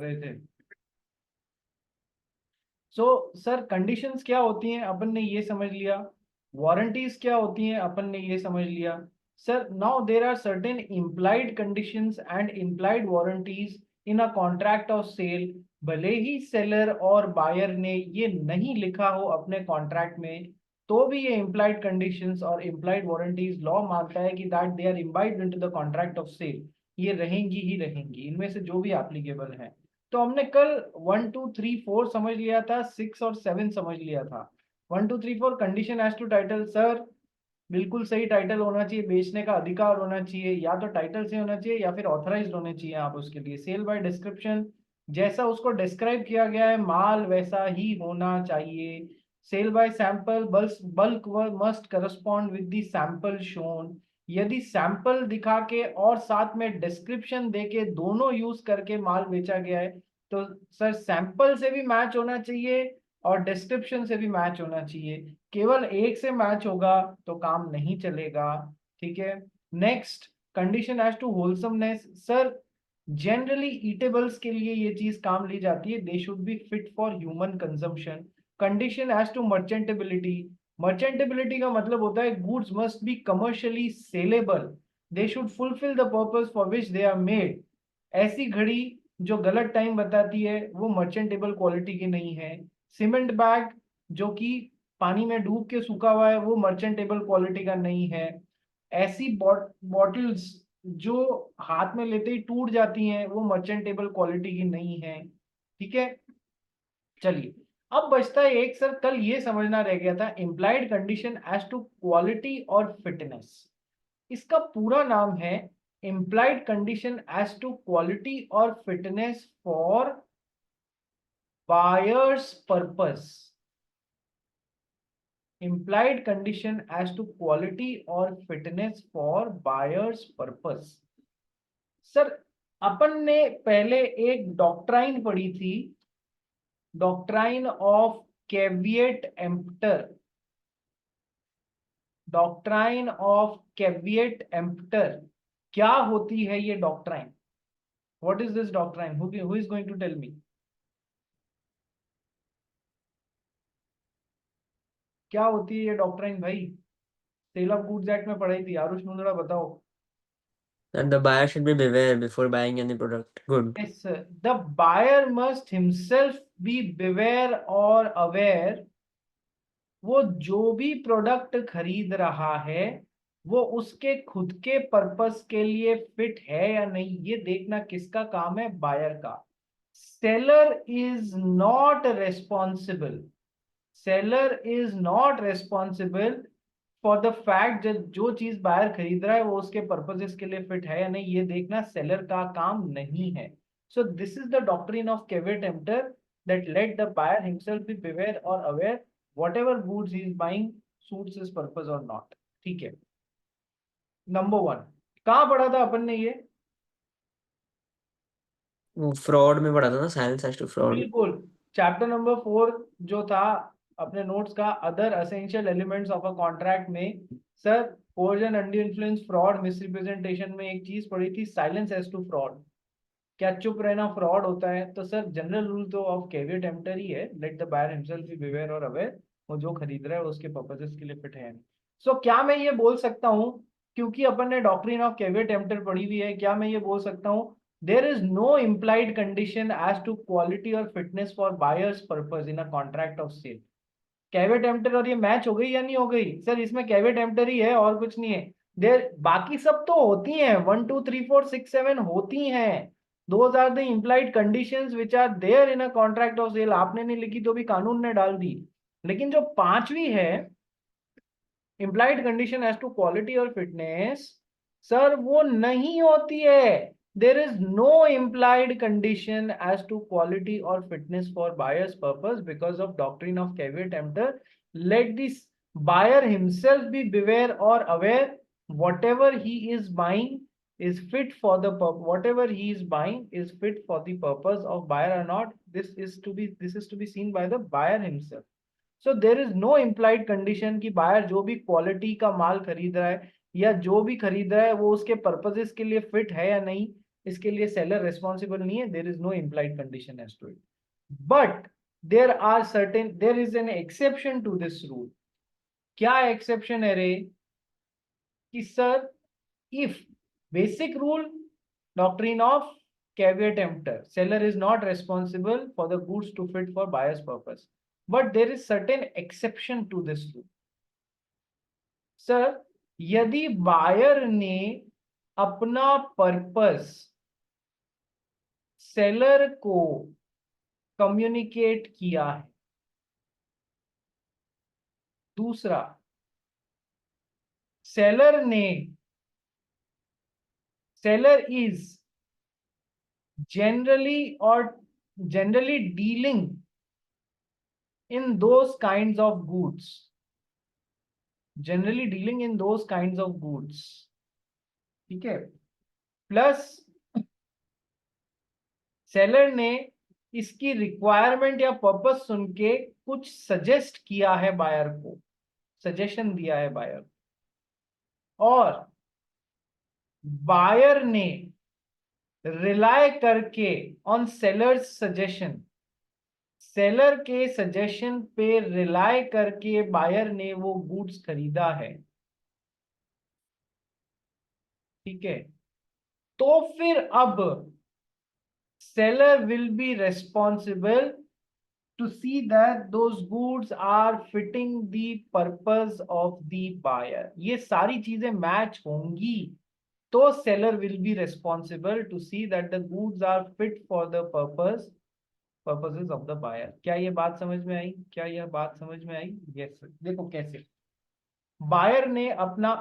रहे थे। So sir conditions क्या होती हैं अपन ने ये समझ लिया, वारंटीज क्या होती हैं अपन ने ये समझ लिया। Sir now there are certain implied conditions and implied warranties in a contract of sale. भले ही सेलर और बायर ने ये नहीं लिखा हो अपने कॉन्ट्रैक्ट में, तो भी ये इम्प्लाइड कंडीशंस और इम्प्लाइड वारंटीज लॉ मानता है कि that they are imbibed into the contract of sale. ये रहेंगी ही रहेंगी, इनमें से जो भी एप्लीकेबल है। तो हमने कल 1 2 3 4 समझ लिया था, 6 और 7 समझ लिया था। 1 2 3 4 condition as to title. Sir बिल्कुल सही टाइटल होना चाहिए, बेचने का अधिकार होना चाहिए, या तो टाइटल से होना चाहिए या फिर ऑथराइज्ड होने चाहिए आप उसके लिए। सेल बाय डिस्क्रिप्शन, जैसा उसको डिस्क्राइब किया गया है माल वैसा ही होना चाहिए। Sale by sample, bulk must correspond with the sample shown. यदि सैंपल दिखा के और साथ में डिस्क्रिप्शन देके दोनों यूज करके माल बेचा गया है, तो सर सैंपल से भी मैच होना चाहिए और डिस्क्रिप्शन से भी मैच होना चाहिए। केवल एक से मैच होगा तो काम नहीं चलेगा। ठीक है। Next condition as to wholesomeness. Sir generally eatables के लिए ये चीज काम ली जाती है, they should be fit for human consumption. Condition as to merchantability. Merchantability का मतलब होता है goods must be commercially saleable, they should fulfil the purpose for which they are made. ऐसी घड़ी जो गलत टाइम बताती है वो मर्चेंटेबल क्वालिटी की नहीं है। सीमेंट बैग जो कि पानी में डूब के सूखा हुआ है वो मर्चेंटेबल क्वालिटी का नहीं है। ऐसी बॉटल्स जो हाथ में लेते ही टूट जाती हैं वो मर्चेंटेबल क्वालिटी की नहीं है। ठीक है। चलिए, अब बचता है एक। सर कल ये समझना रह गया था, implied condition as to quality और फिटनेस। इसका पूरा नाम है implied condition as to quality और fitness for buyer's purpose. implied condition as to quality or fitness for buyer's purpose। Sir अपन ने पहले एक डॉक्ट्राइन पढ़ी थी, doctrine of caveat emptor. Doctrine of caveat emptor, क्या होती है ये doctrine? What is this doctrine? Who is going to tell me? क्या होती है ये डॉक्ट्राइन भाई? सेल ऑफ गुड्स एक्ट में पढ़ाई थी, आरुष मुंदड़ा बताओ। That the buyer should be beware before buying any product. Good. Yes, sir. The buyer must himself be beware or aware। वो जो भी प्रोडक्ट खरीद रहा है वो उसके खुद के पर्पस के लिए फिट है या नहीं, ये देखना किसका काम है? बायर का। Seller is not responsible, seller is not responsible for the fact जो चीज बायर खरीद रहा है वो उसके पर्पसेस के लिए फिट है या नहीं, ये देखना सेलर का काम नहीं है। So this is the doctrine of caveat emptor, that let the buyer himself be beware और aware whatever goods he is buying suits his purpose or not। ठीक है। नंबर 1 कहाँ पढ़ा था अपन ने ये? वो फ्रॉड में पढ़ा था ना, साइलेंस एज टू फ्रॉड। बिल्कुल। चैप्टर नंबर 4 जो था अपने नोट्स का, other essential elements of a contract में। Sir coercion, under influence, fraud, misrepresentation में एक चीज पढ़ी थी, साइलेंस एज टू फ्रॉड। क्या चुप रहना फ्रॉड होता है? तो सर जनरल रूल तो ऑफ कैविएट एम्प्टर ही है, let the buyer himself be beware और अवेयर। वो जो खरीद रहा है वो उसके पर्पसेस के लिए फिट है। सो क्या मैं ये बोल सकता हूँ, क्योंकि अपन ने डॉक्ट्रिन ऑफ कैविएट एम्प्टर पढ़ी हुई है, क्या मैं ये बोल सकता हूँ there is no implied condition as to quality और fitness for buyer's purpose in a contract of sale? Caveat emptor और ये मैच हो गई या नहीं हो गई? सर इसमें कैविएट एम्प्टर ही है और कुछ नहीं है। देर बाकी सब तो होती हैं, 1 2 3 4 6 7 होती हैं। Those are the implied conditions which are there in a contract of sale. आपने नहीं लिखी तो भी कानून ने डाल दी। लेकिन जो पांचवी है, implied condition as to quality और फिटनेस, सर वो नहीं होती है। There is no implied condition as to quality और fitness for buyer's purpose because of doctrine of caveat emptor. Let this buyer himself be beware or aware, whatever he is buying is fit for the whatever he is buying is fit for the purpose of buyer or not, this is to be seen by the buyer himself। So there is no implied condition कि buyer जो भी quality का माल खरीद रहा है या जो भी खरीद रहा है वो उसके पर्पसेस के लिए फिट है या नहीं, इसके लिए सेलर रिस्पॉन्सिबल नहीं है, there is no implied condition as to it. But there is an exception to this rule. क्या एक्सेप्शन है रे? कि sir, if basic rule, doctrine of caveat emptor, seller is not responsible for the goods to fit for buyer's purpose, but there is certain exception to this rule. Sir, यदि buyer ने अपना purpose seller को communicate किया है, दूसरा, seller is generally dealing in those kinds of goods, ठीक है, plus seller ने इसकी रिक्वायरमेंट या पर्पस सुन के कुछ सजेस्ट किया है बायर को, सजेशन दिया है बायर, और बायर ने रिलाय करके ऑन सेलर्स सजेशन, सेलर के सजेशन पे रिलाय करके बायर ने वो गुड्स खरीदा है, ठीक है, तो फिर अब seller will be responsible to see that those goods are fitting the purpose of the buyer. ये सारी चीजें मैच होंगी तो seller will be responsible to see that the goods are fit for the purposes of the buyer. क्या ये बात समझ में आई? Yes sir. देखो कैसे बायर ने अपना,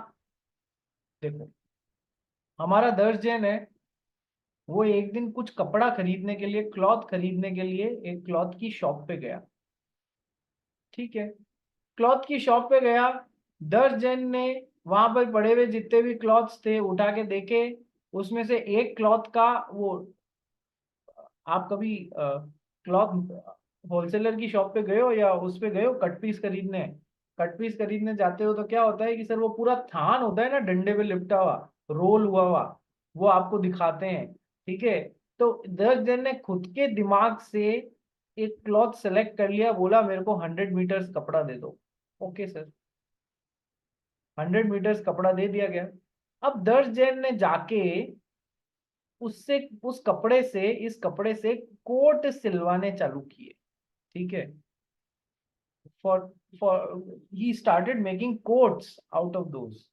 देखो हमारा दर्ज जैन है, वो एक दिन कुछ कपड़ा खरीदने के लिए, क्लॉथ खरीदने के लिए एक क्लॉथ की शॉप पे गया, ठीक है, क्लॉथ की शॉप पे गया, 10 जन ने वहां पर पड़े हुए जितने भी क्लॉथ्स थे उठा के देखे, उसमें से एक क्लॉथ का वो, आप कभी क्लॉथ होलसेलर की शॉप पे गए हो या उस पे गए हो कट पीस खरीदने? कट पीस खरीदने जाते हो तो क्या होता है कि सर वो पूरा थान होता है ना, डंडे पे लिपटा हुआ, रोल हुआ, वो आपको दिखाते हैं, ठीक है, तो 10 जन ने खुद के दिमाग से एक क्लॉथ सेलेक्ट कर लिया, बोला मेरे को 100 मीटर्स कपड़ा दे दो, ओके सर, 100 मीटर्स कपड़ा दे दिया गया. अब 10 जन ने जाके उससे, इस कपड़े से कोट सिलवाने चालू किए, ठीक है, for for he started making quotes out of those.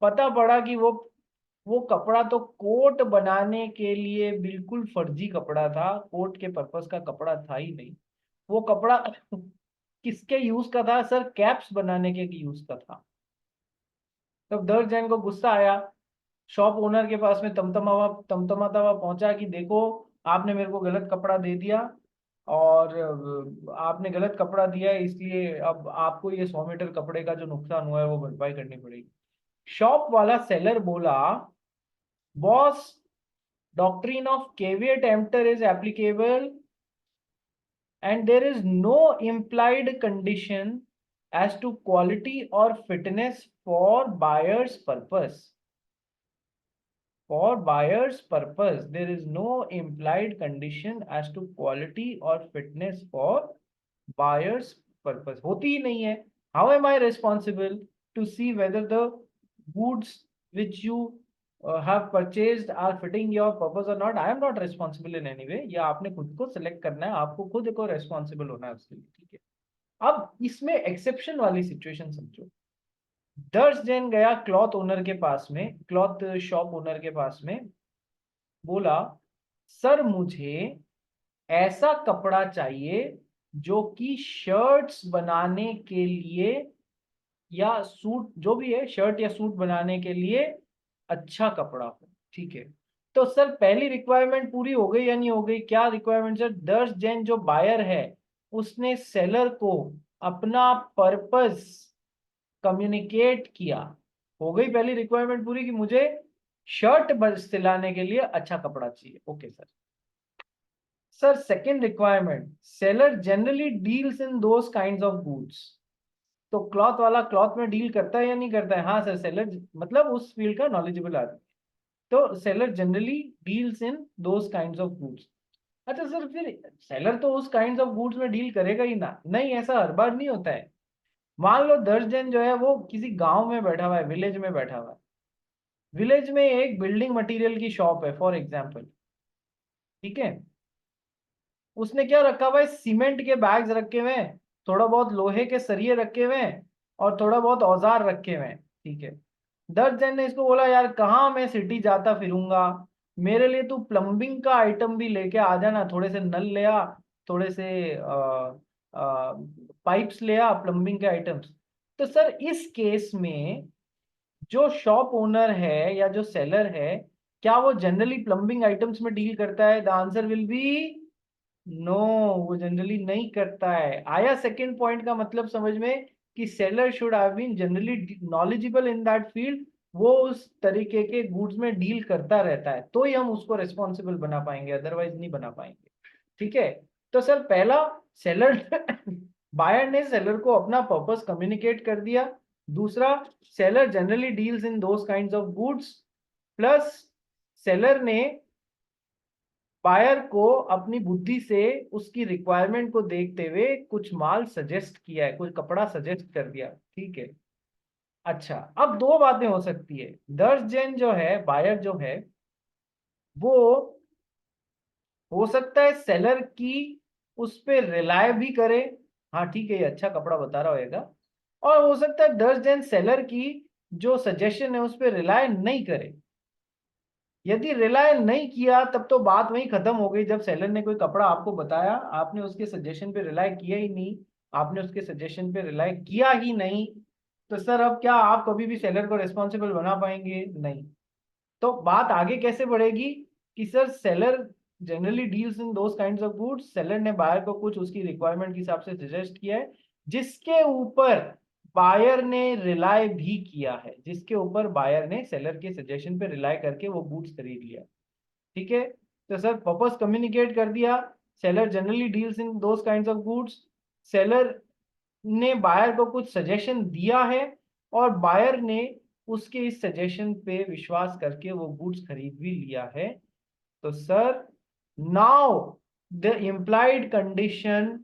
पता पड़ा कि वो कपड़ा तो कोट बनाने के लिए बिल्कुल फर्जी कपड़ा था, कोट के पर्पस का कपड़ा था ही नहीं. वो कपड़ा किसके यूज का था सर? कैप्स बनाने के यूज का था. तब 10 जन को गुस्सा आया, शॉप ओनर के पास में तमतमाता हुआ पहुंचा कि देखो आपने मेरे को गलत कपड़ा दे दिया, और आपने गलत कपड़ा दिया है, इसलिए अब आपको ये 100 मीटर कपड़े का जो नुकसान हुआ है वो भरपाई करनी पड़ेगी. शॉप वाला सेलर बोला, boss, doctrine of caveat emptor is applicable and there is no implied condition as to quality or fitness for buyer's purpose. For buyer's purpose, there is no implied condition as to quality or fitness for buyer's purpose. होती ही नहीं है. How am I responsible to see whether the goods which you have purchased are fitting your purpose or not? I am not responsible in any way. या आपने खुद को select करना है, आपको खुद को responsible होना है उसके लिए, ठीक है. अब इसमें एक्सेप्शन वाली सिचुएशन समझो. 10 जन गया क्लॉथ ओनर के पास में, क्लॉथ शॉप ओनर के पास में, बोला सर मुझे ऐसा कपड़ा चाहिए जो कि शर्ट्स बनाने के लिए या सूट, जो भी है, शर्ट या सूट बनाने के लिए अच्छा कपड़ा हो, ठीक है. तो सर पहली रिक्वायरमेंट पूरी हो गई या नहीं हो गई? क्या रिक्वायरमेंट सर? 10 जन जो बायर है उसने सेलर को अपना पर्पस कम्युनिकेट किया, हो गई पहली रिक्वायरमेंट पूरी कि मुझे शर्ट सिलाने के लिए अच्छा कपड़ा चाहिए, okay sir. Sir second requirement, seller generally deals in those kinds of goods. तो क्लॉथ वाला क्लॉथ में डील करता है या नहीं करता है? हाँ सर, सेलर मतलब उस फील्ड का नॉलेजेबल आदमी. तो seller generally deals in those kinds of goods. अच्छा सर, फिर सेलर तो उस काइंड्स ऑफ गुड्स में डील करेगा ही ना? नहीं, ऐसा हर बार नहीं होता है। मान लो दर्श जैन जो है वो किसी गांव में बैठा हुआ है, विलेज में बैठा हुआ है। विलेज में एक बिल्डिंग मटेरियल की शॉप है फॉर एग्जाम्पल, ठीक है। उसने क्या रखा हुआ है, सीमेंट के बैग्स रखे हुए हैं, थोड़ा बहुत लोहे के सरिये रखे हुए हैं, और थोड़ा बहुत औजार रखे हुए हैं, ठीक है। दर्ज जैन ने इसको बोला, यार कहाँ मैं सिटी जाता फिरूंगा, मेरे लिए तू प्लम्बिंग का आइटम भी लेके आ जाना, थोड़े से नल ले आ, थोड़े से पाइप्स ले आ, प्लम्बिंग के आइटम्स। तो सर इस केस में जो शॉप ओनर है या जो सेलर है, क्या वो जनरली प्लम्बिंग आइटम्स में डील करता है? The answer will be no, वो जनरली नहीं करता है। आया सेकंड पॉइंट का मतलब समझ में, कि seller should have been generally knowledgeable in that field. वो उस तरीके के गुड्स में डील करता रहता है, तो ही हम उसको रिस्पॉन्सिबल बना पाएंगे, अदरवाइज नहीं बना पाएंगे, ठीक है। तो सर पहला, सेलर बायर ने सेलर को अपना पर्पस कम्युनिकेट कर दिया। दूसरा, seller generally deals in those kinds of goods, plus seller ने बायर को अपनी बुद्धि से उसकी रिक्वायरमेंट को देखते हुए कुछ माल सजेस्ट किया है, कुछ कपड़ा सजेस्ट कर दिया, ठीक है। अच्छा, अब दो बातें हो सकती है। दर्ज जैन जो है, बायर जो है, वो हो सकता है सेलर की उस पे रिलाय भी करे, हाँ ठीक है ये अच्छा कपड़ा बता रहा होगा, और हो सकता है दर्ज जैन सेलर की जो सजेशन है उस पे रिलाय नहीं करे। यदि रिलाय नहीं किया तब तो बात वहीं खत्म हो गई। जब सेलर ने कोई कपड़ा आपको बताया, आपने उसके सजेशन पे रिलाय किया ही नहीं, आपने उसके सजेशन पे रिलाय किया ही नहीं, तो सर अब क्या आप कभी भी सेलर को रिस्पॉन्सिबल बना पाएंगे? नहीं। तो बात आगे कैसे बढ़ेगी, कि sir seller generally deals in those kinds of goods, seller ने बायर को कुछ उसकी रिक्वायरमेंट के हिसाब से सजेस्ट किया है, जिसके ऊपर बायर ने रिलाय भी किया है, जिसके ऊपर बायर ने सेलर के सजेशन पे रिलाय करके वो गुड्स खरीद लिया, ठीक है। तो सर पर्पस कम्युनिकेट कर दिया, seller generally deals in those kinds of goods, seller ने बायर को कुछ सजेशन दिया है, और बायर ने उसके इस सजेशन पे विश्वास करके वो गुड्स खरीद भी लिया है। तो sir now the implied condition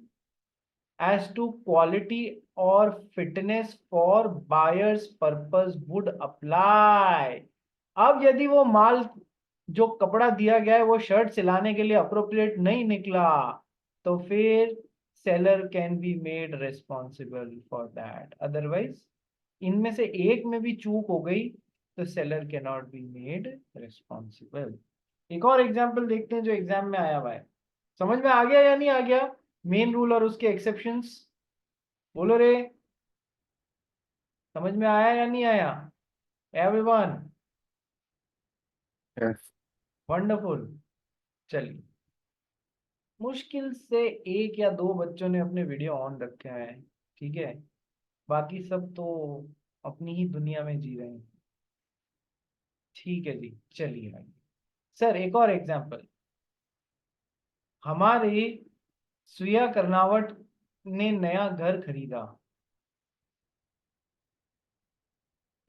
as to quality or fitness for buyer's purpose would apply। अब यदि वो माल, जो कपड़ा दिया गया है वो शर्ट सिलाने के लिए अप्रोप्रिएट नहीं निकला, तो फिर seller can be made responsible for that. Otherwise इनमें से एक में भी चूक हो गई तो seller can not be made responsible. एक और एग्जाम्पल देखते हैं जो एग्जाम में आया हुआ है। समझ में आ गया या नहीं आ गया, मेन रूल और उसके एक्सेप्शंस? बोलो रे, समझ में आया या नहीं आया एवरीवन? Yes. वंडरफुल। चलिए, मुश्किल से एक या दो बच्चों ने अपने वीडियो ऑन रखे हैं, ठीक है, बाकी सब तो अपनी ही दुनिया में जी रहे हैं, ठीक है जी। चलिए आइए। सर एक और एग्जांपल, हमारे सुया कर्नावट ने नया घर खरीदा।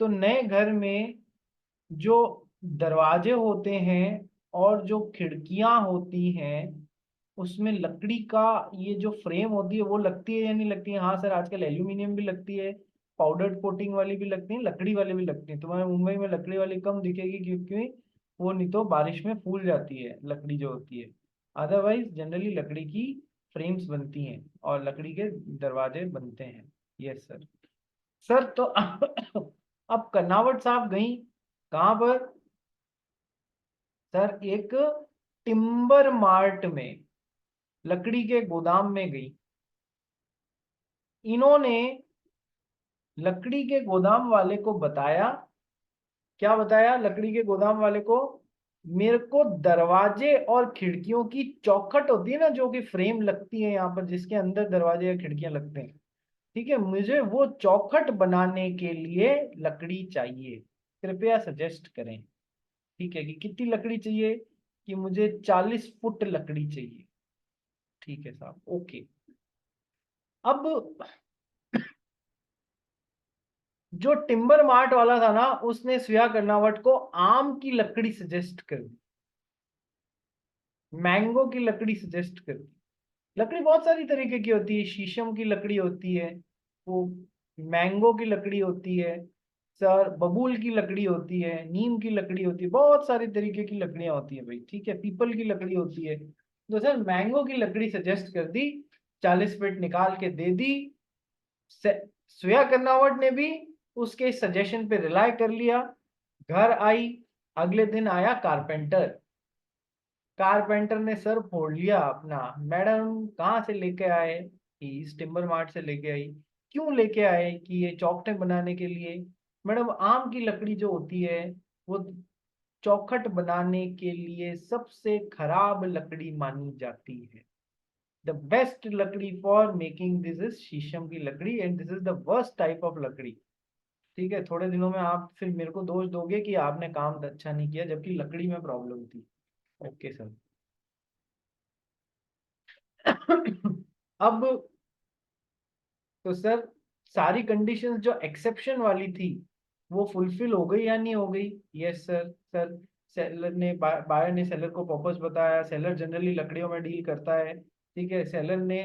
तो नए घर में जो दरवाजे होते हैं और जो खिड़कियां होती हैं, उसमें लकड़ी का ये जो फ्रेम होती है वो लगती है या नहीं लगती है? हाँ सर, आजकल एल्यूमिनियम भी लगती है, पाउडर्ड कोटिंग वाली भी लगती है, लकड़ी वाली भी लगती है। तुम्हारे मुंबई में लकड़ी वाली कम दिखेगी, क्योंकि वो नहीं तो बारिश में फूल जाती है लकड़ी जो होती है। अदरवाइज जनरली लकड़ी की फ्रेम्स बनती हैं और लकड़ी के दरवाजे बनते हैं। Yes sir. सर तो अब कर्नावट साहब गई कहाँ पर? सर एक टिम्बर मार्ट में, लकड़ी के गोदाम में गई। इन्होंने लकड़ी के गोदाम वाले को बताया, क्या बताया लकड़ी के गोदाम वाले को? मेरे को दरवाजे और खिड़कियों की चौखट होती है ना, जो कि फ्रेम लगती है यहाँ पर जिसके अंदर दरवाजे या खिड़कियां लगते हैं, ठीक है, मुझे वो चौखट बनाने के लिए लकड़ी चाहिए, कृपया सजेस्ट करें। ठीक है, कि कितनी लकड़ी चाहिए? कि मुझे 40 फुट लकड़ी चाहिए। ठीक है साहब, ओके। अब जो टिम्बर मार्ट वाला था ना, उसने श्रेया कर्नावट को आम की लकड़ी सजेस्ट कर दी, मैंगो की लकड़ी सजेस्ट कर दी। लकड़ी बहुत सारी तरीके की होती है, शीशम की लकड़ी होती है, वो मैंगो की लकड़ी होती है सर, बबूल की लकड़ी होती है, नीम की लकड़ी होती है, बहुत सारी तरीके की लकड़ियां होती है भाई, ठीक है, पीपल की लकड़ी होती है। तो सर मैंगो की लकड़ी सजेस्ट कर दी, 40 फीट निकाल के दे दी। श्रेया कर्नावट ने भी उसके सजेशन पे रिलाय कर लिया। घर आई, अगले दिन आया कारपेंटर। कारपेंटर ने सर फोड़ लिया अपना, मैडम कहाँ से लेके आए? कि इस टिम्बर मार्ट से लेके आई। क्यों लेके आए? कि ये चौखटें बनाने के लिए। मैडम आम की लकड़ी जो होती है वो चौखट बनाने के लिए सबसे खराब लकड़ी मानी जाती है। द बेस्ट लकड़ी फॉर मेकिंग दिस इज शीशम की लकड़ी and this is the worst type of लकड़ी। ठीक है, थोड़े दिनों में आप फिर मेरे को दोष दोगे कि आपने काम अच्छा नहीं किया, जबकि लकड़ी में प्रॉब्लम थी। Okay sir. अब तो सर सारी कंडीशंस जो एक्सेप्शन वाली थी वो फुलफिल हो गई या नहीं हो गई? Yes sir. सर सेलर ने बायर ने सेलर को पर्पस बताया, सेलर जनरली लकड़ियों में डील करता है, ठीक है, सेलर ने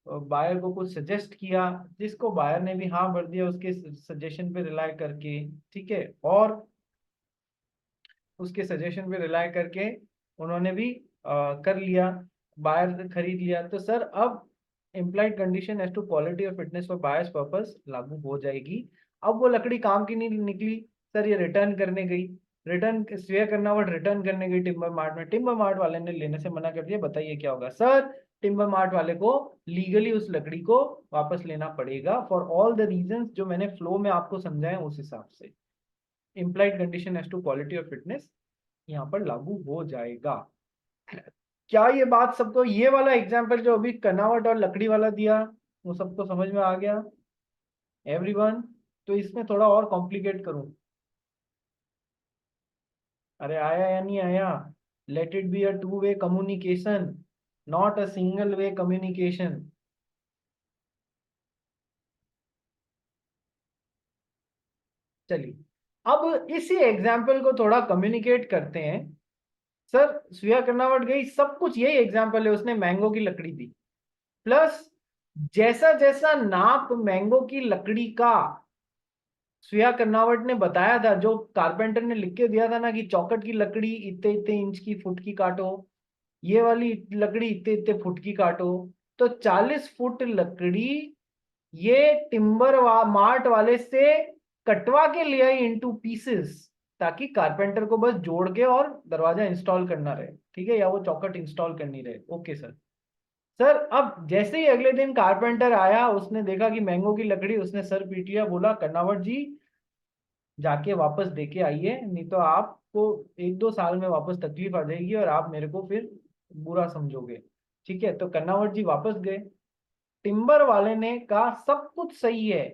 बायर को कुछ सजेस्ट किया, जिसको बायर ने भी हाँ भर दिया उसके सजेशन पे रिलाय करके, ठीक है, और उसके सजेशन पे रिलाय करके उन्होंने भी कर लिया, बायर खरीद लिया। तो सर अब implied condition as to quality और फिटनेस फॉर बायर्स पर्पस लागू हो जाएगी। अब वो लकड़ी काम की नहीं निकली सर, ये रिटर्न करने गई, रिटर्न श्रेया कर्नावट रिटर्न करने गई टिम्बर मार्ट में, टिम्बर मार्ट वाले ने लेने से मना कर दिया। बताइए क्या होगा सर? टिम्बर मार्ट वाले को लीगली उस लकड़ी को वापस लेना पड़ेगा फॉर ऑल द रीजंस जो मैंने फ्लो में आपको समझाए उस हिसाब से। Implied condition as to quality और फिटनेस यहाँ पर लागू हो जाएगा। क्या ये बात सबको, ये वाला एग्जाम्पल जो अभी कनावट और लकड़ी वाला दिया, वो सबको समझ में आ गया एवरीवन? तो इसमें थोड़ा और कॉम्प्लिकेट करूं? अरे आया या नहीं आया? Let it be a two way communication, not a single way communication. चलिए अब इसी एग्जाम्पल को थोड़ा कम्युनिकेट करते हैं। सर श्रेया कर्नावट गई, सब कुछ यही एग्जाम्पल है, उसने मैंगो की लकड़ी दी, प्लस जैसा जैसा नाप मैंगो की लकड़ी का श्रेया कर्नावट ने बताया था, जो कारपेंटर ने लिख के दिया था ना कि चौखट की लकड़ी इतने इतने इंच की फुट की काटो, ये वाली लकड़ी इतने इतने फुट की काटो। तो 40 फुट लकड़ी ये मार्ट वाले से कटवा के ले आई इनटू पीसेस, ताकि कारपेंटर को बस जोड़ के और दरवाजा इंस्टॉल करना रहे, ठीक है, या वो चौखट इंस्टॉल करनी रहे। Okay sir. सर अब जैसे ही अगले दिन कारपेंटर आया, उसने देखा कि मैंगो की लकड़ी, उसने सर पीट लिया, बोला कर्नावट जी जाके वापस दे के आइए, नहीं तो आपको 1-2 साल में वापस तकलीफ आ जाएगी और आप मेरे को फिर बुरा समझोगे। ठीक है, तो कर्नावट जी वापस गए। टिम्बर वाले ने कहा सब कुछ सही है,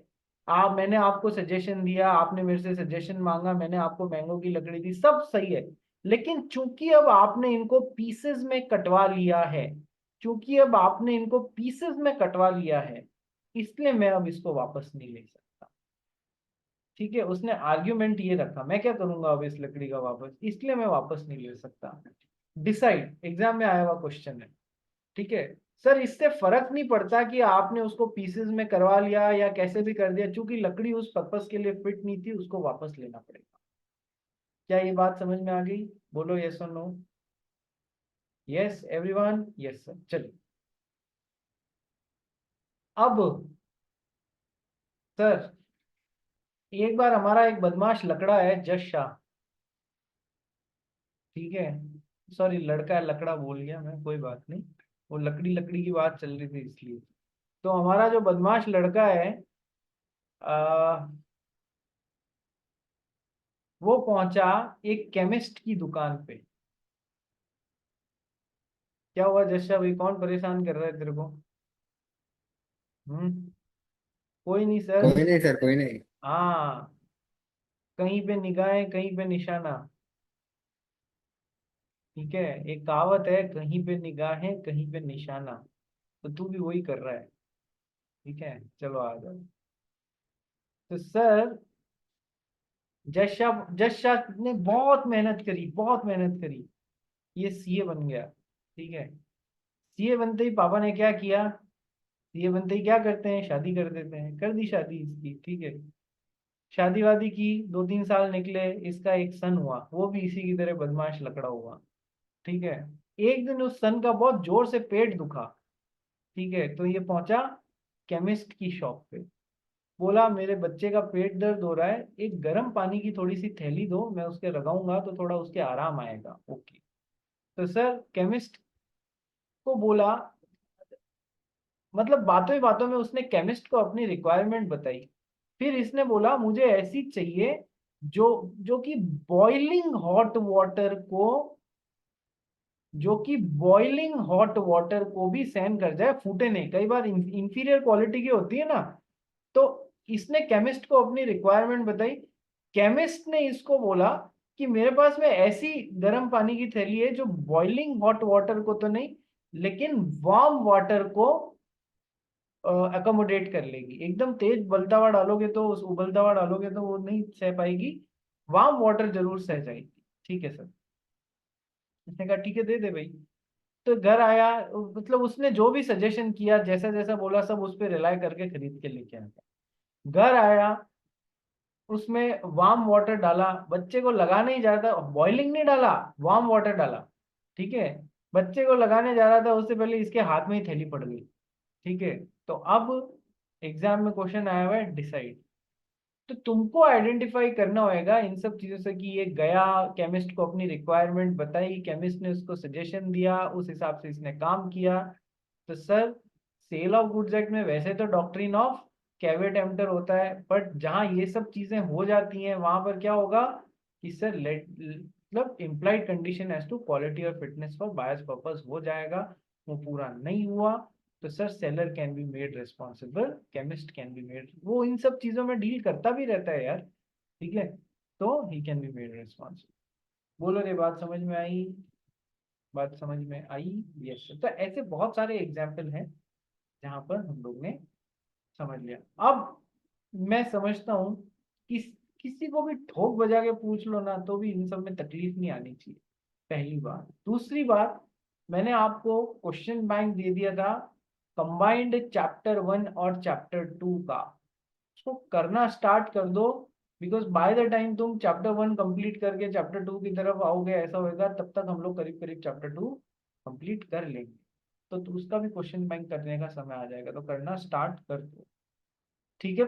आप, मैंने आपको सजेशन दिया, आपने मेरे से सजेशन मांगा, मैंने आपको मैंगो की लकड़ी दी, सब सही है, लेकिन चूंकि अब आपने इनको पीसेस में कटवा लिया है, चूंकि अब आपने इनको पीसेस में कटवा लिया है, इसलिए मैं अब इसको वापस नहीं ले सकता। ठीक है, उसने आर्ग्यूमेंट ये रखा, मैं क्या करूंगा अब इस लकड़ी का वापस, इसलिए मैं वापस नहीं ले सकता। डिसाइड एग्जाम में आया हुआ क्वेश्चन है। ठीक है सर, इससे फर्क नहीं पड़ता कि आपने उसको पीसेस में करवा लिया या कैसे भी कर दिया, चूंकि लकड़ी उस पर्पस के लिए फिट नहीं थी, उसको वापस लेना पड़ेगा। क्या ये बात समझ में आ गई? बोलो यस और no. Yes everyone, yes sir. चलिए अब सर, एक बार हमारा एक बदमाश लकड़ा है जश शाह, ठीक है, सॉरी लड़का है, लकड़ा बोल गया मैं, कोई बात नहीं, वो लकड़ी लकड़ी की बात चल रही थी इसलिए। तो हमारा जो बदमाश लड़का है, आ, वो पहुंचा एक केमिस्ट की दुकान पे। क्या हुआ जैसा, भाई कौन परेशान कर रहा है तेरे को? हम्म, कोई नहीं सर। कोई नहीं सर, कोई नहीं। हाँ, कहीं पे निगाहें कहीं पे निशाना, ठीक है, एक कहावत है, कहीं पे निगाहें कहीं पे निशाना, तो तू भी वही कर रहा है। ठीक है, चलो आ जाओ। तो सर जश शाह ने बहुत मेहनत करी, बहुत मेहनत करी, ये सीए बन गया। ठीक है, सीए बनते ही पापा ने क्या किया, सीए बनते ही क्या करते हैं, शादी कर देते हैं, कर दी शादी इसकी। ठीक है, शादी वादी की, 2-3 साल निकले, इसका एक सन हुआ, वो भी इसी की तरह बदमाश लकड़ा हुआ। ठीक है, एक दिन उस सन का बहुत जोर से पेट दुखा। ठीक है, तो ये पहुंचा केमिस्ट की शॉप पे, बोला मेरे बच्चे का पेट दर्द हो रहा है, एक गर्म पानी की थोड़ी सी थैली दो, मैं उसके लगाऊंगा तो थोड़ा उसके आराम आएगा। ओके, तो सर केमिस्ट को बोला, मतलब बातों ही बातों में उसने केमिस्ट को अपनी रिक्वायरमेंट बताई। फिर इसने बोला मुझे ऐसी चाहिए जो जो कि बॉइलिंग हॉट वाटर को जो कि बॉइलिंग हॉट वाटर को भी सहन कर जाए, फूटे नहीं। कई बार इंफीरियर क्वालिटी की होती है ना, तो इसने केमिस्ट को अपनी रिक्वायरमेंट बताई। केमिस्ट ने इसको बोला कि मेरे पास में ऐसी गर्म पानी की थैली है जो बॉइलिंग हॉट वाटर को तो नहीं, लेकिन वार्म वाटर को अकोमोडेट कर लेगी। एकदम तेज बलता हुआ डालोगे तो, उस उबलता हुआ डालोगे तो वो नहीं सह पाएगी, वार्म वाटर जरूर सह जाएगी। ठीक है सर, उसने कहा ठीक है दे दे भाई। तो घर आया, मतलब उसने जो भी सजेशन किया, जैसा जैसा बोला, सब उस पर रिलाय करके खरीद के लेके आया। घर आया, उसमें वार्म वाटर डाला, बच्चे को लगाने ही जा रहा था, बॉइलिंग नहीं डाला, वार्म वाटर डाला। ठीक है, बच्चे को लगाने जा रहा था, उससे पहले इसके हाथ में ही थैली पड़ गई। ठीक है, तो अब एग्जाम में क्वेश्चन आया हुआ है डिसाइड। तो तुमको आइडेंटिफाई करना होगा इन सब चीजों से कि ये गया, केमिस्ट को अपनी रिक्वायरमेंट बताई, केमिस्ट ने उसको सजेशन दिया, उस हिसाब से इसने काम किया। तो sir sale of goods act में वैसे तो डॉक्ट्रिन ऑफ कैवेट एम्प्टर होता है, बट जहां ये सब चीजें हो जाती हैं वहां पर क्या होगा कि सर लेट, मतलब implied condition as to quality और फिटनेस फॉर बायस पर्पस हो जाएगा। वो पूरा नहीं हुआ तो sir seller can be made responsible, chemist can be made, वो इन सब चीजों में डील करता भी रहता है यार। ठीक है, तो he can be made responsible. बोलो रे, बात समझ में आई? बात समझ में आई? यस। तो ऐसे बहुत सारे एग्जाम्पल हैं जहां पर हम लोग ने समझ लिया। अब मैं समझता हूँ कि किसी को भी ठोक बजा के पूछ लो ना तो भी इन सब में तकलीफ नहीं आनी चाहिए, पहली बात। दूसरी बात, मैंने आपको क्वेश्चन बैंक दे दिया था कंबाइंड चैप्टर 1 और चैप्टर 2 का, उसको करना स्टार्ट कर दो। बिकॉज बाय द टाइम तुम चैप्टर 1 कंप्लीट करके चैप्टर 2 की तरफ आओगे, ऐसा होएगा तब तक हम लोग करीब करीब चैप्टर 2 कंप्लीट कर लेंगे। तो उसका भी क्वेश्चन बैंक करने का समय आ जाएगा, तो करना स्टार्ट कर दो। ठीक है।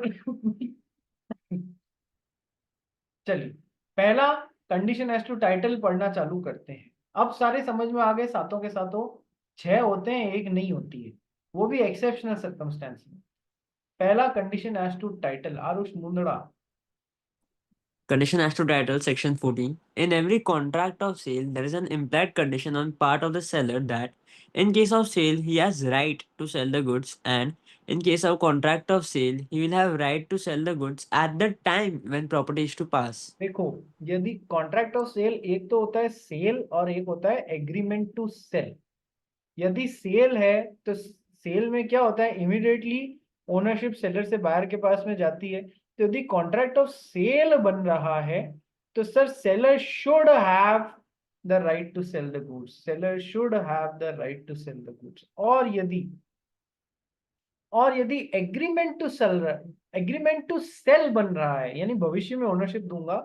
चलिए, पहला कंडीशन एज टू टाइटल पढ़ना चालू करते हैं। अब सारे समझ में आ गए, सातों के सातों 6 होते हैं, एक नहीं होती है, वो भी एक्सेप्शनल सर्कमस्टेंस में। पहला condition as to title, Aarush Mundra. Condition as to title, section 14. In every contract of sale, there is an implied condition on part of the seller that, in case of sale, he has right to sell the goods, and in case of contract of sale, he will have right to sell the goods at the time when property is to pass. देखो, यदि contract of cell, एक तो होता है cell और एक होता है एग्रीमेंट टू सेल। यदि सेल है तो सेल में क्या होता है, इमीडिएटली ओनरशिप सेलर से बायर के पास में जाती है। तो यदि कॉन्ट्रैक्ट ऑफ सेल बन रहा है तो sir seller should have the right to sell the goods, seller should have the right to sell the goods. और यदि एग्रीमेंट टू सेल बन रहा है, यानी भविष्य में ओनरशिप दूंगा,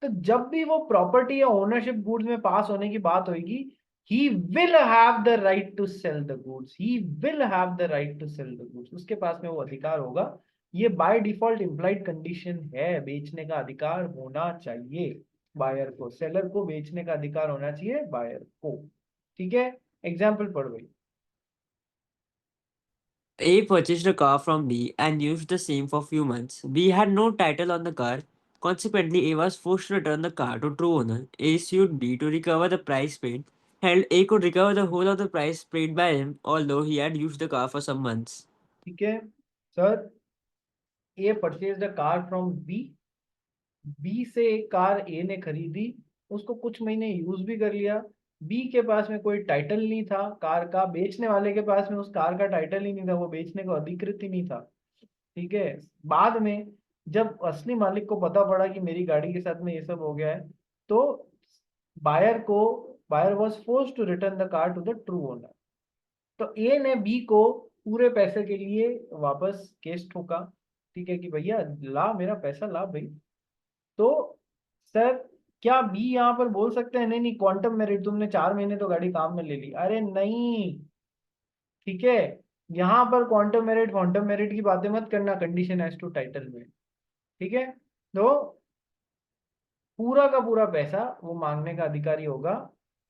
तो जब भी वो प्रॉपर्टी या ओनरशिप गुड्स में पास होने की बात होगी, he will have the right to sell the goods, he will have the right to sell the goods, उसके पास में वो अधिकार होगा। ये बाय डिफॉल्ट इम्प्लाइड कंडीशन है, बेचने का अधिकार होना चाहिए बायर को, सेलर को बेचने का अधिकार होना चाहिए बायर को। ठीक है, एग्जाम्पल पढ़ भाई। A purchased a car from B and used the same for few months. B had no title on the car. Consequently, A was forced to return the car to true owner. A sued B to recover the price paid. Held A could recover the whole of the price paid by him, although he had used the car for some months. ठीक है sir, A purchase the car from B, B से एक car ए ने खरीदी, उसको कुछ महीने use भी कर लिया। बी के पास में कोई टाइटल नहीं था कार का, बेचने वाले के पास में उस कार का टाइटल ही नहीं था, वो बेचने को अधिकृत ही नहीं था। ठीक है, बाद में जब असली मालिक को पता पड़ा कि मेरी गाड़ी के साथ में ये सब हो गया है, तो बायर को buyer was force to return the car to the true owner. तो ए ने बी को पूरे पैसे के लिए वापस केस ठोका, ठीक है, कि भैया ला मेरा पैसा ला भाई। तो सर क्या बी यहाँ पर बोल सकते हैं नहीं नहीं क्वांटम मेरिट, तुमने 4 महीने तो गाड़ी काम में ले ली? अरे नहीं, ठीक है, यहाँ पर क्वांटम मेरिट की बातें मत करना कंडीशन एज टू टाइटल में, ठीक है। तो पूरा का पूरा पैसा वो मांगने का अधिकारी होगा।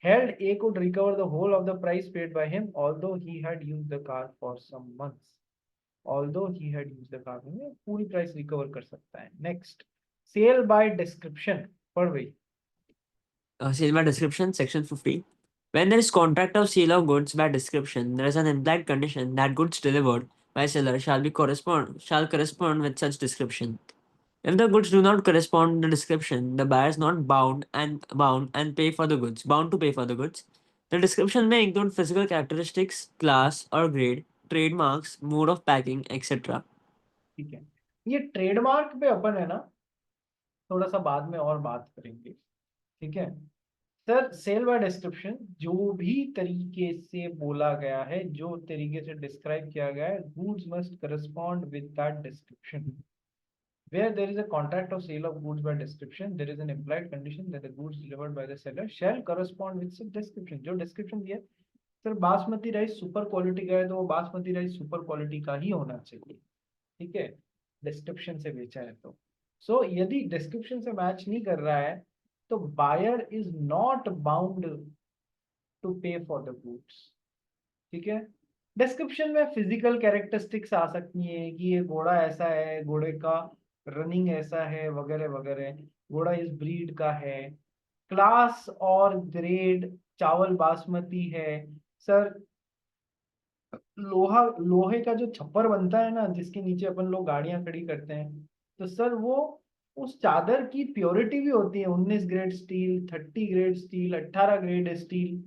Held A could recover the whole of the price paid by him although he had used the car for some months. Although he had used the car, में पूरी प्राइस रिकवर कर सकता है। नेक्स्ट, सेल बाय डिस्क्रिप्शन पढ़ गई। Sale by description, section 50. When there is contract of sale of goods by description, there is an implied condition that goods delivered by seller shall correspond with such description. If the goods do not correspond to the description, the buyer is not bound and pay for the goods, bound to pay for the goods. The description may include physical characteristics, class or grade, trademarks, mode of packing, etc. ठीक है, ये trademark पे अपन है ना थोड़ा सा बाद में और बात करेंगे, ठीक है। सर सेल बाय डिस्क्रिप्शन, जो भी तरीके से बोला गया है, जो तरीके से डिस्क्राइब किया गया है, goods must correspond with that description. Where there is a contract of sale of goods by description, there is an implied condition that the goods delivered by the seller shall correspond with such description। जो description दिया, sir basmati rice super quality का है तो वो basmati rice super quality का ही होना चाहिए, ठीक है, डिस्क्रिप्शन से बेचा है तो। सो यदि डिस्क्रिप्शन से मैच नहीं कर रहा है तो buyer is not bound to pay for the goods, ठीक है। डिस्क्रिप्शन में फिजिकल कैरेक्टरिस्टिक्स आ सकती हैं कि ये घोड़ा ऐसा है, घोड़े का रनिंग ऐसा है, वगैरह वगैरह, घोड़ा इस ब्रीड का है। क्लास और ग्रेड, चावल बासमती है। सर लोहा, लोहे का जो छप्पर बनता है ना जिसके नीचे अपन लोग गाड़ियां खड़ी करते हैं, तो सर वो उस चादर की प्योरिटी भी होती है, 19 grade steel, 30 grade steel, 18 grade steel,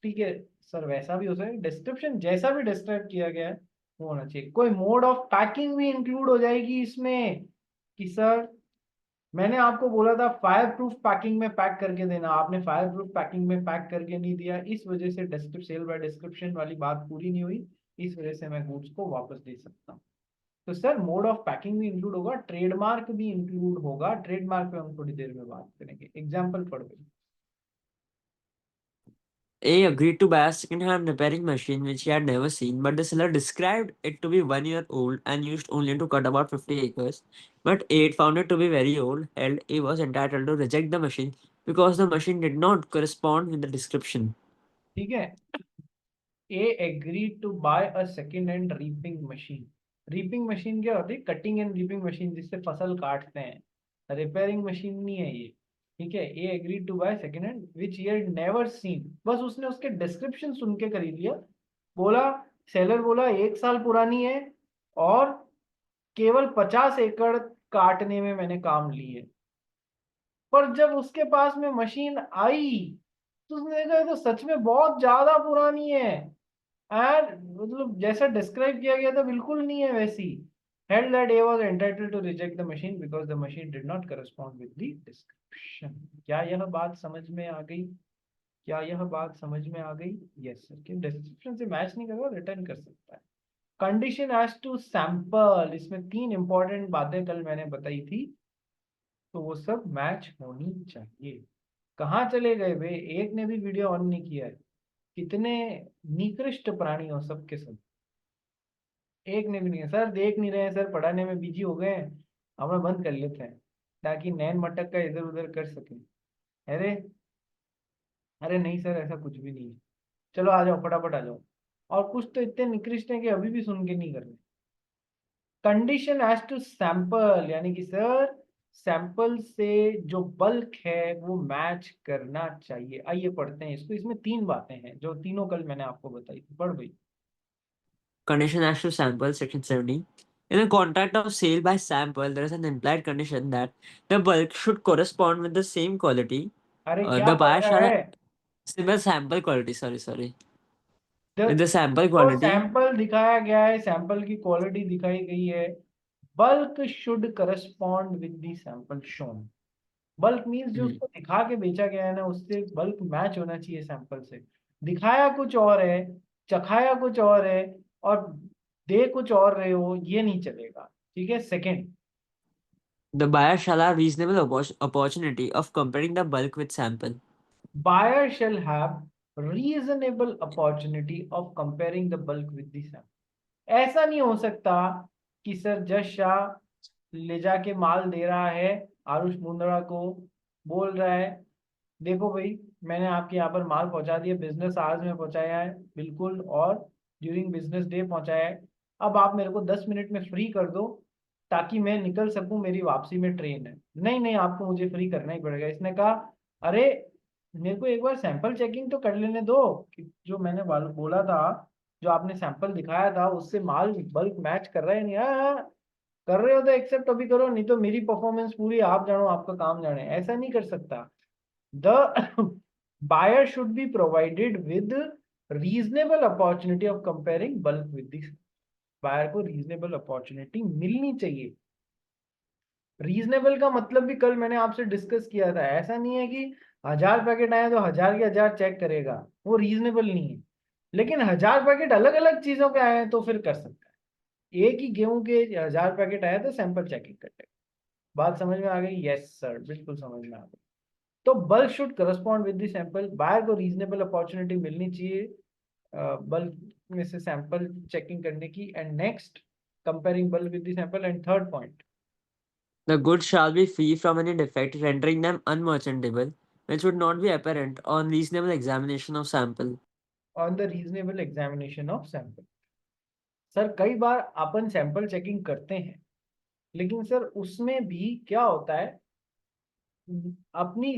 ठीक है। सर वैसा भी हो सकता है, डिस्क्रिप्शन जैसा भी डिस्क्राइब किया गया है वो होना चाहिए। कोई मोड ऑफ पैकिंग भी इंक्लूड हो जाएगी इसमें, कि सर मैंने आपको बोला था फायर प्रूफ पैकिंग में पैक करके देना, आपने फायर प्रूफ पैकिंग में पैक करके नहीं दिया, इस वजह से डिस्क्रिप सेल बाय डिस्क्रिप्शन वाली बात पूरी नहीं हुई, इस वजह से मैं गुड्स को वापस दे सकता हूँ। तो सर मोड ऑफ पैकिंग भी इंक्लूड होगा, ट्रेडमार्क भी इंक्लूड होगा। ट्रेडमार्क पे हम थोड़ी देर में बात करेंगे। एग्जाम्पल पढ़ गई। A agreed to buy a second-hand repairing machine which he had never seen, but the seller described it to be 1 year old and used only to cut about 50 acres. But A found it to be very old, held A was entitled to reject the machine because the machine did not correspond with the description. ठीक है, A agreed to buy a second hand reaping machine. Reaping machine क्या होती है? Cutting and reaping machine, जिससे फसल काटते हैं। Repairing machine नहीं है ये, ठीक है। A agreed to buy second hand which he had never seen, बस उसने उसके डिस्क्रिप्शन सुन के खरीद लिया। बोला, सेलर बोला 1 साल पुरानी है और केवल 50 एकड़ काटने में मैंने काम ली है। पर जब उसके पास में मशीन आई तो उसने देखा ये तो सच में बहुत ज्यादा पुरानी है, एंड मतलब जैसा डिस्क्राइब किया गया था बिल्कुल नहीं है वैसी। Held that A was entitled to reject the machine because the machine did not correspond with the description। क्या यह बात समझ में आ गई? क्या यह बात समझ में आ गई? यस सर, कि डिस्क्रिप्शन से मैच नहीं कर रहा रिटर्न कर सकता है। कंडीशन एज टू सैंपल, इसमें 3 इंपॉर्टेंट बातें कल मैंने बताई थी, तो वो सब मैच होनी चाहिए। कहाँ चले गए वे? एक ने भी वीडियो ऑन नहीं किया है। कितने निकृष्ट प्राणी हो सबके सब, एक ने भी नहीं है। सर देख नहीं रहे हैं सर, पढ़ाने में बिजी हो गए हैं, हमें बंद कर लेते हैं ताकि नैन मटक का इधर उधर कर सके। अरे, अरे नहीं सर ऐसा कुछ भी नहीं है। चलो आ जाओ, फटाफट आ जाओ। और कुछ तो इतने निकृष्ट हैं कि अभी भी सुन के नहीं कर रहे। कंडीशन एज टू सैंपल, यानी कि सर सैंपल से जो बल्क है वो मैच करना चाहिए। आइए पढ़ते हैं इसको। इसमें 3 बातें हैं जो तीनों कल मैंने आपको बताई थी, पढ़ भाई। Condition as to sample, section 70. In a contract of sale by sample, there is an implied condition that the bulk should correspond with the same quality. अरे क्या The पढ़ buyer रहा shall है? similar sample quality. Sorry. The- With the sample वो quality. Sample दिखाया गया है, sample की क्वालिटी दिखाई गई है, bulk should correspond with the sample shown. Bulk means जो उसको दिखा के बेचा गया है ना, उससे बल्क मैच होना चाहिए सैंपल से। दिखाया कुछ और है, चखाया कुछ और है, और दे कुछ और रहे हो, ये नहीं चलेगा। ठीक है। Second, The buyer shall have reasonable opportunity of comparing the bulk with sample. buyer shall have reasonable opportunity of comparing the bulk with the sample। ऐसा नहीं हो सकता कि सर जश शाह ले जाके माल दे रहा है आरुष मुंद्रा को, बोल रहा है देखो भाई मैंने आपके यहाँ पर माल पहुंचा दिया, बिजनेस आवर्स में पहुंचाया है बिल्कुल, और ड्यूरिंग बिजनेस डे पहुंचाया है। अब आप मेरे को 10 मिनट में फ्री कर दो ताकि मैं निकल सकूं, मेरी वापसी में ट्रेन है। नहीं नहीं, आपको मुझे फ्री करना ही पड़ेगा। इसने कहा अरे मेरे को एक बार सैंपल चेकिंग तो कर लेने दो कि जो मैंने बोला था, जो आपने सैंपल दिखाया था उससे माल बल्क मैच कर रहा है नहीं। हाँ, कर रहे हो तो एक्सेप्ट अभी करो, नहीं तो मेरी परफॉर्मेंस पूरी आप जानो, आपका काम जाने। ऐसा नहीं कर सकता। The buyer should be provided with reasonable opportunity of comparing bulk with the। Buyer को रीजनेबल अपॉर्चुनिटी मिलनी चाहिए। रीजनेबल का मतलब भी कल मैंने आपसे डिस्कस किया था। ऐसा नहीं है कि 1000 पैकेट आए तो 1000 के 1000 चेक करेगा, वो रीजनेबल नहीं है। लेकिन 1000 पैकेट अलग अलग चीजों के आए हैं तो फिर कर सकता है। एक ही गेहूं के 1000 पैकेट आए तो सैंपल चेकिंग कर लेगा। बात समझ में आ गई? यस सर, बिल्कुल समझ में आ गई। तो bulk should correspond with the sample. Buyer को रीजनेबल अपॉर्चुनिटी मिलनी चाहिए बल्क में से सैंपल चेकिंग करने की। And next, comparing bulk with the sample. And third point, The goods shall be free from any defect rendering them unmerchantable, which would not be apparent on reasonable examination of sample. On the reasonable examination of sample. Sir कई बार अपन sample checking करते हैं, लेकिन sir उसमें भी क्या होता है, अपनी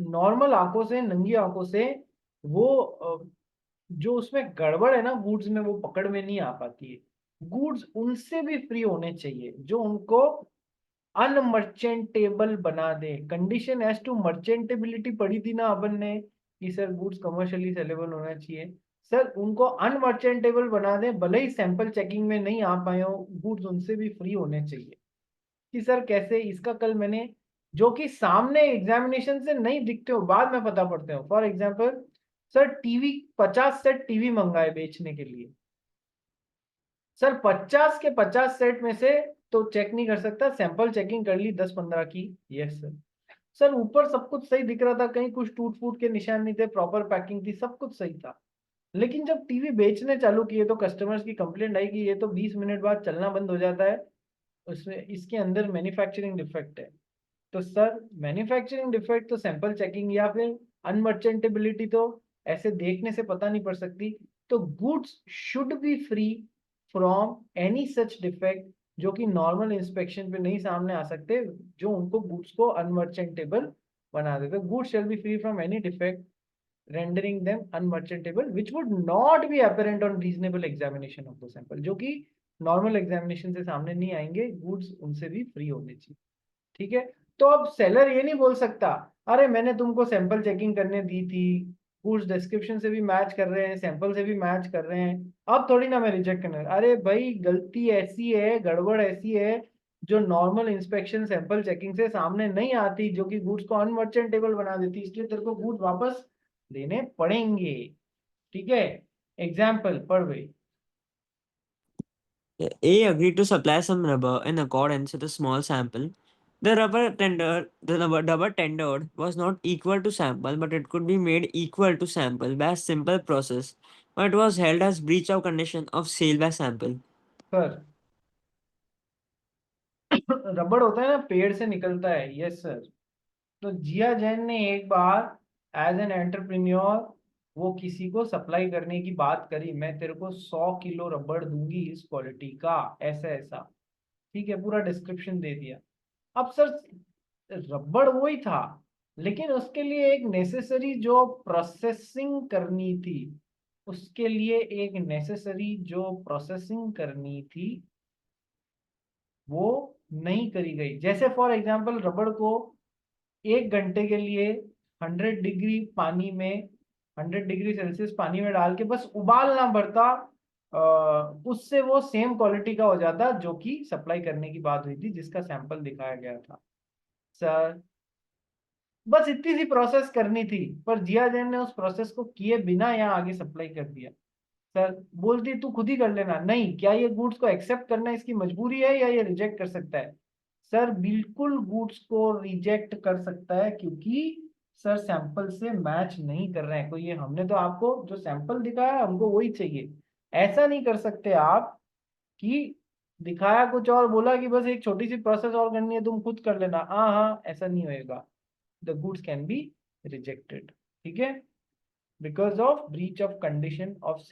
नॉर्मल आंखों से, नंगी आंखों से वो जो उसमें गड़बड़ है ना गुड्स में, वो पकड़ में नहीं आ पाती है। गुड्स उनसे भी फ्री होने चाहिए जो उनको अनमर्चेंटेबल बना दे। कंडीशन एज टू मर्चेंटेबिलिटी पढ़ी थी ना अपन ने कि सर गुड्स कमर्शियली सेलेबल होना चाहिए। सर उनको अनमर्चेंटेबल बना दे, भले ही सैंपल चेकिंग में नहीं आ पाए हो, गुड्स उनसे भी फ्री होने चाहिए। कि सर कैसे? इसका कल मैंने, जो कि सामने एग्जामिनेशन से नहीं दिखते हो, बाद में पता पड़ते हो। For example sir TV, 50 set TV मंगाए बेचने के लिए। सर 50 के 50 सेट में से तो चेक नहीं कर सकता, सैंपल चेकिंग कर ली 10-15 की। Yes sir. सर ऊपर सब कुछ सही दिख रहा था, कहीं कुछ टूट फूट के निशान नहीं थे, प्रॉपर पैकिंग थी, सब कुछ सही था। लेकिन जब टीवी बेचने चालू किए तो कस्टमर्स की कंप्लेंट आई कि ये तो 20 मिनट बाद चलना बंद हो जाता है, उसमें इसके अंदर मैन्युफैक्चरिंग डिफेक्ट है। तो सर मैन्युफैक्चरिंग डिफेक्ट तो सैंपल चेकिंग या फिर अनमर्चेंटेबिलिटी तो ऐसे देखने से पता नहीं पड़ सकती। तो goods should be free from any such defect जो कि नॉर्मल इंस्पेक्शन पे नहीं सामने आ सकते, जो उनको गुड्स को अनमर्चेंटेबल बना देते। Goods shall be free from any defect rendering them unmerchantable which would not be apparent on reasonable examination of the sample, जो कि नॉर्मल एग्जामिनेशन से सामने नहीं आएंगे। गुड्स उनसे भी फ्री होने चाहिए। ठीक है। तो अब सेलर ये नहीं बोल सकता अरे मैंने तुमको सैंपल चेकिंग करने दी थी, गुड्स डिस्क्रिप्शन से भी मैच कर रहे हैं, सैंपल से भी मैच कर रहे हैं, अब थोड़ी ना मैं रिजेक्ट करने। अरे भाई गलती ऐसी है, गड़बड़ ऐसी है जो नॉर्मल इंस्पेक्शन सैंपल चेकिंग से सामने नहीं आती, जो कि गुड्स को अनमर्चेंटेबल बना देती, इसलिए तेरे को गुड्स वापस देने पड़ेंगे। ठीक है। एग्जाम्पल पढ़ भाई। A agreed to supply some rubber in accordance with a small sample. The rubber tendered was not equal to sample, but it could be made equal to sample by a simple process. But it was held as breach of condition of sale by sample. Sir रबड़ होता है ना, पेड़ से निकलता है। Yes sir. तो जिया जैन ने एक बार एज एन एंटरप्रेन्योर वो किसी को सप्लाई करने की बात करी, मैं तेरे को 100 किलो रबड़ दूंगी इस क्वालिटी का, ऐसा ऐसा। ठीक है, पूरा डिस्क्रिप्शन दे दिया। अब सर रबड़ वो ही था, लेकिन उसके लिए एक नेसेसरी जो प्रोसेसिंग करनी थी, उसके लिए एक नेसेसरी जो प्रोसेसिंग करनी थी वो नहीं करी गई। जैसे फॉर एग्जांपल रबड़ को 1 घंटे के लिए 100 डिग्री पानी में, 100 डिग्री सेल्सियस पानी में डाल के बस उबालना पड़ता, उससे वो सेम क्वालिटी का हो जाता जो कि सप्लाई करने की बात हुई थी, जिसका सैंपल दिखाया गया था। सर बस इतनी सी प्रोसेस करनी थी, पर जिया जैन ने उस प्रोसेस को किए बिना यहाँ आगे सप्लाई कर दिया। सर बोलती तू खुद ही कर लेना, नहीं, क्या ये गुड्स को एक्सेप्ट करना इसकी मजबूरी है या ये रिजेक्ट कर सकता है? सर बिल्कुल गुड्स को रिजेक्ट कर सकता है, क्योंकि सर सैंपल से मैच नहीं कर रहे हैं। कोई ये हमने तो आपको जो सैंपल दिखाया हमको वही चाहिए। ऐसा नहीं कर सकते आप कि दिखाया कुछ और, बोला कि बस एक छोटी सी प्रोसेस और करनी है तुम खुद कर लेना। हाँ हाँ, ऐसा नहीं होएगा। The goods can be rejected, ठीक है, because of breach of condition of